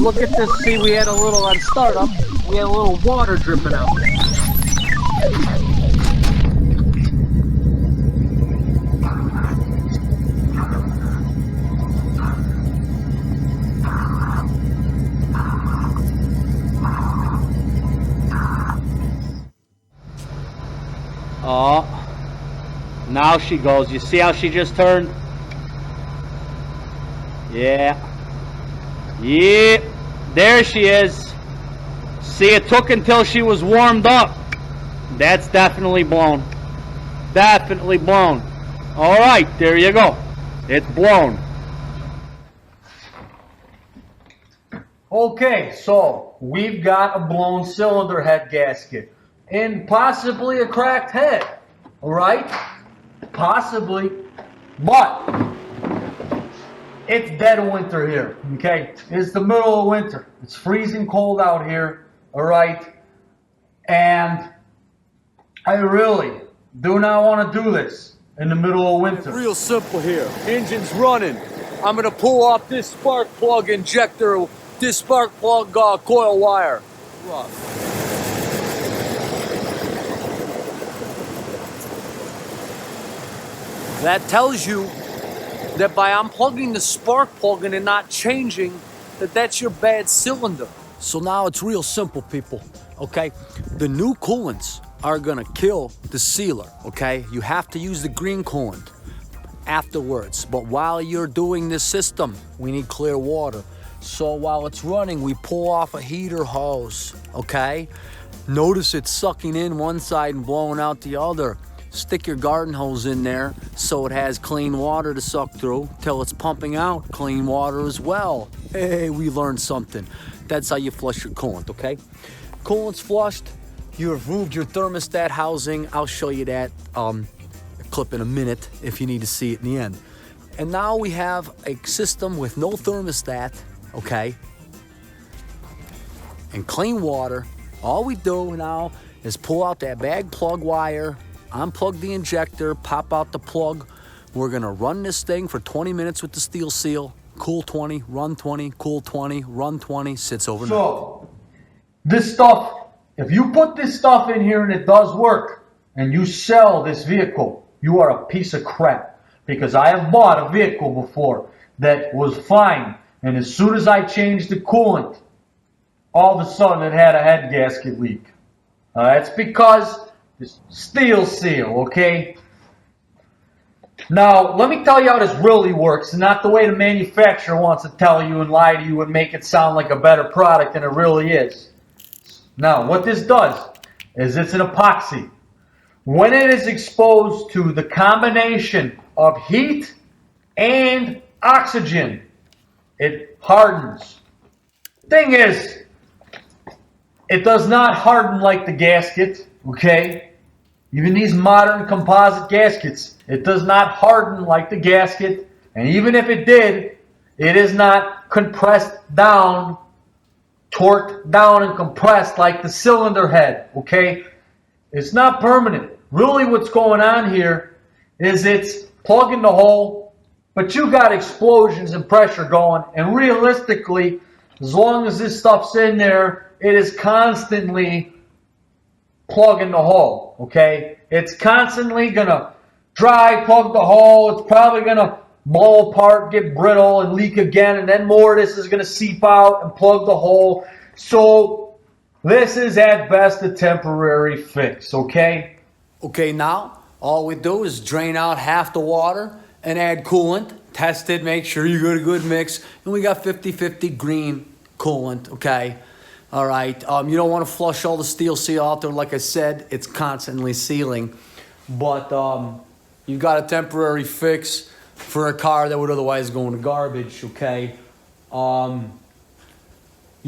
look at this. See, we had a little on startup. We had a little water dripping out. Oh, now she goes. You see how she just turned? Yeah. Yep. There she is. See, it took until she was warmed up. That's definitely blown. Definitely blown. All right, there you go. It's blown. Okay, so we've got a blown cylinder head gasket and possibly a cracked head. All right? Possibly. But it's dead of winter here, okay? It's the middle of winter. It's freezing cold out here, all right? And I really do not want to do this in the middle of winter. Real simple here. Engine's running. I'm going to pull off this spark plug injector, this spark plug coil wire. Rough. That tells you that by unplugging the spark plug and it not changing, that's your bad cylinder. So now it's real simple, people, okay? The new coolants are gonna kill the sealer, okay? You have to use the green coolant afterwards, but while you're doing this system, we need clear water. So while it's running, we pull off a heater hose, okay? Notice it's sucking in one side and blowing out the other. Stick your garden hose in there so it has clean water to suck through till it's pumping out clean water as well. Hey, we learned something. That's how you flush your coolant, okay? Coolant's flushed. You have removed your thermostat housing. I'll show you that clip in a minute if you need to see it in the end. And now we have a system with no thermostat, okay? And clean water. All we do now is pull out that bag plug wire, unplug the injector, pop out the plug. We're gonna run this thing for 20 minutes with the steel seal. Cool 20, run 20, cool 20, run 20, sits overnight. So, this stuff, if you put this stuff in here and it does work, and you sell this vehicle, you are a piece of crap. Because I have bought a vehicle before that was fine, and as soon as I changed the coolant, all of a sudden it had a head gasket leak. That's because it's steel seal, okay? Now, let me tell you how this really works, and not the way the manufacturer wants to tell you and lie to you and make it sound like a better product than it really is. Now, what this does is it's an epoxy. When it is exposed to the combination of heat and oxygen, it hardens. Thing is, it does not harden like the gasket, okay? Even these modern composite gaskets, it does not harden like the gasket. And even if it did, it is not compressed down, torqued down and compressed like the cylinder head, okay? It's not permanent. Really what's going on here is it's plugging the hole, but you got explosions and pressure going. And realistically, as long as this stuff's in there, it is constantly plugging the hole, okay? It's constantly gonna dry plug the hole. It's probably gonna blow apart, get brittle, and leak again, and then more of this is gonna seep out and plug the hole. So this is at best a temporary fix, okay? Okay, now all we do is drain out half the water and add coolant, test it, make sure you get a good mix, and we got 50-50 green coolant, okay? All right, you don't want to flush all the steel seal out there. Like I said, it's constantly sealing. But you got a temporary fix for a car that would otherwise go in the garbage, okay? You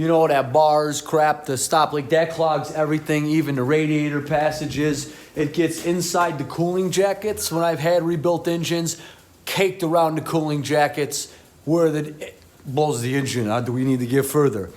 know, that bars, crap, the stop leak, that clogs everything, even the radiator passages. It gets inside the cooling jackets when I've had rebuilt engines, caked around the cooling jackets where it blows the engine out. Do we need to get further?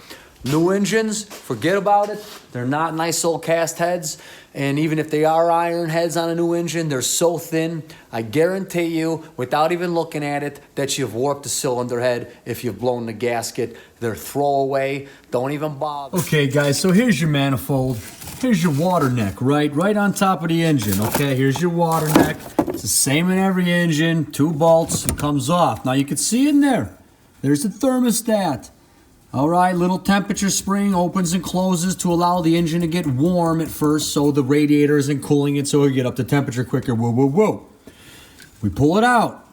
New engines, forget about it. They're not nice old cast heads. And even if they are iron heads on a new engine, they're so thin, I guarantee you, without even looking at it, that you've warped the cylinder head if you've blown the gasket. They're throwaway. Don't even bother. Okay, guys, so here's your manifold. Here's your water neck, right on top of the engine. Okay, here's your water neck. It's the same in every engine. 2 bolts, it comes off. Now you can see in there. There's the thermostat. All right, little temperature spring opens and closes to allow the engine to get warm at first so the radiator isn't cooling it so it get up to temperature quicker. Whoa, whoa, whoa. We pull it out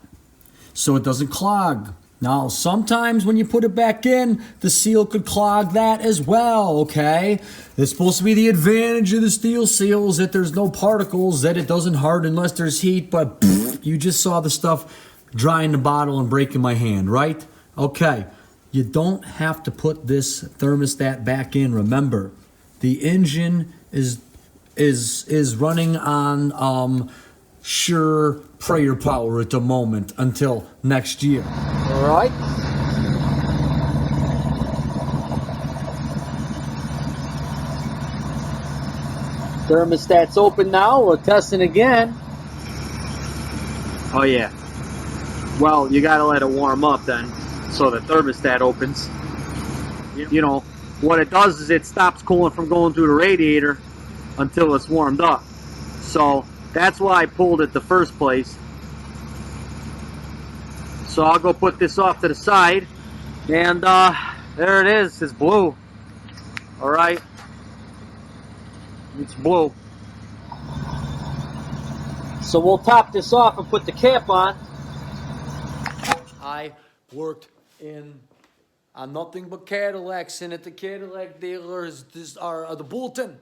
so it doesn't clog. Now, sometimes when you put it back in, the seal could clog that as well, okay? It's supposed to be the advantage of the steel seal is that there's no particles, that it doesn't harden unless there's heat, but you just saw the stuff drying the bottle and breaking my hand, right? Okay. You don't have to put this thermostat back in. Remember, the engine is running on sure prayer power at the moment until next year. All right. Thermostat's open now. We're testing again. Oh yeah. Well, you gotta let it warm up then. So the thermostat opens. You know, what it does is it stops coolant from going through the radiator until it's warmed up. So that's why I pulled it the first place. So I'll go put this off to the side. And there it is. It's blue. Alright. It's blue. So we'll top this off and put the cap on. I worked on nothing but Cadillacs, and at the Cadillac dealers, the bulletin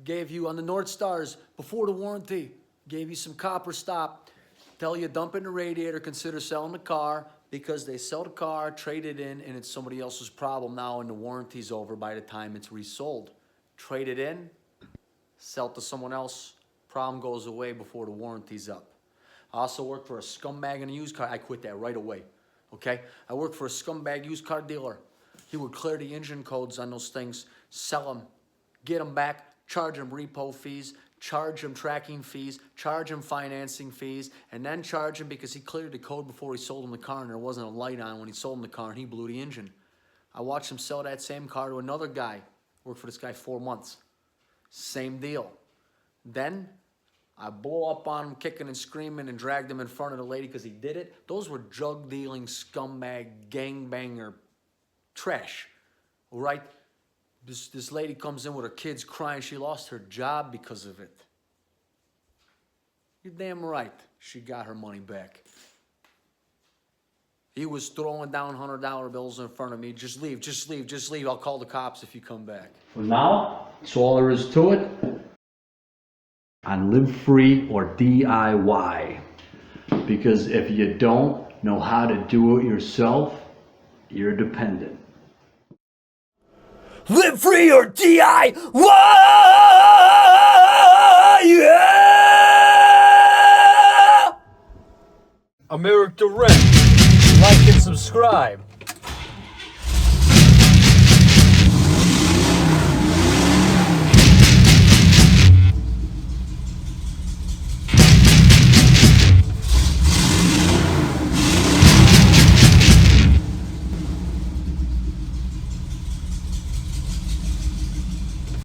gave you on the North Stars before the warranty, gave you some copper stop, tell you dump in the radiator, consider selling the car, because they sell the car, trade it in, and it's somebody else's problem now, and the warranty's over by the time it's resold. Trade it in, sell it to someone else, problem goes away before the warranty's up. I also worked for a Scumbag in a used car. I quit that right away. Okay? I worked for a Scumbag used car dealer. He would clear the engine codes on those things, sell them, get them back, charge them repo fees, charge them tracking fees, charge them financing fees, and then charge him because he cleared the code before he sold him the car and there wasn't a light on when he sold him the car and he blew the engine. I watched him sell that same car to another guy. Worked for this guy 4 months. Same deal. Then I blew up on him, kicking and screaming, and dragged him in front of the lady because he did it. Those were drug-dealing, scumbag, gangbanger trash, all right? This lady comes in with her kids crying. She lost her job because of it. You're damn right she got her money back. He was throwing down $100 bills in front of me. Just leave, just leave, just leave. I'll call the cops if you come back. For now, that's all there is to it. On Live Free or DIY. Because if you don't know how to do it yourself, you're dependent. Live Free or DIY! Yeah! America Direct. Like and subscribe.